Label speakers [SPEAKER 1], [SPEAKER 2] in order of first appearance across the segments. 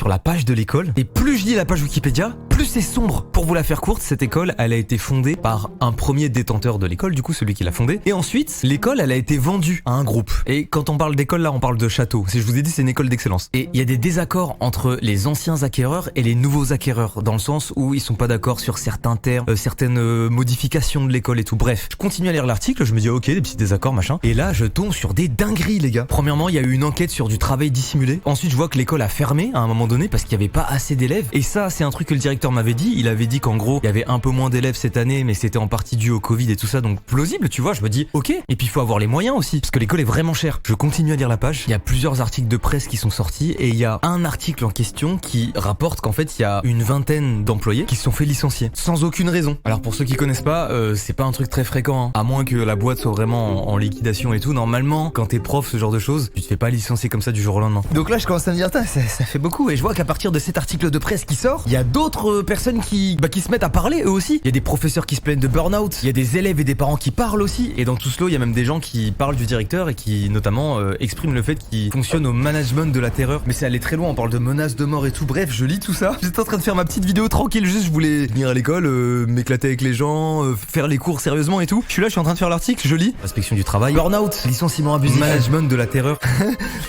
[SPEAKER 1] sur la page de l'école. Et plus je lis la page Wikipédia, plus c'est sombre. Pour vous la faire courte, cette école, elle a été fondée par un premier détenteur de l'école, du coup celui qui l'a fondée. Et ensuite, l'école, elle a été vendue à un groupe. Et quand on parle d'école, là, on parle de château. Je vous ai dit, c'est une école d'excellence. Et il y a des désaccords entre les anciens acquéreurs et les nouveaux acquéreurs, dans le sens où ils sont pas d'accord sur certains termes, certaines modifications de l'école et tout. Bref, je continue à lire l'article, je me dis ok, des petits désaccords, machin. Et là, je tombe sur des dingueries, les gars. Premièrement, il y a eu une enquête sur du travail dissimulé. Ensuite, je vois que l'école a fermé à un moment donné parce qu'il y avait pas assez d'élèves. Et ça, c'est un truc que le directeur m'avait dit. Il avait dit qu'en gros, il y avait un peu moins d'élèves cette année, mais c'était en partie dû au Covid et tout ça, donc plausible, tu vois. Je me dis ok. Et puis il faut avoir les moyens aussi, parce que l'école est vraiment chère. Je continue à lire la page. Il y a plusieurs articles de presse qui sont sortis et il y a un article en question qui rapporte qu'en fait, il y a une vingtaine d'employés qui se sont fait licencier sans aucune raison. Alors pour ceux qui connaissent pas, c'est pas un truc très fréquent, hein. À moins que la boîte soit vraiment en liquidation et tout. Normalement, quand t'es prof, ce genre de choses, tu te fais pas licencier comme ça du jour au lendemain. Donc là, je commence à me dire, ça fait beaucoup. Et je vois qu'à partir de cet article de presse qui sort, il y a d'autres personnes qui se mettent à parler eux aussi. Il y a des professeurs qui se plaignent de burn-out, il y a des élèves et des parents qui parlent aussi. Et dans tout cela, il y a même des gens qui parlent du directeur et qui notamment expriment le fait qu'il fonctionne au management de la terreur. Mais c'est allé très loin, on parle de menaces de mort et tout. Bref, je lis tout ça. J'étais en train de faire ma petite vidéo tranquille, juste je voulais venir à l'école, m'éclater avec les gens, faire les cours sérieusement et tout. Je suis là, je suis en train de faire l'article, je lis. Inspection du travail, burn-out, licenciement abusif, management de la terreur.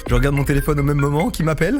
[SPEAKER 1] Je regarde mon téléphone au même moment, qui m'appelle.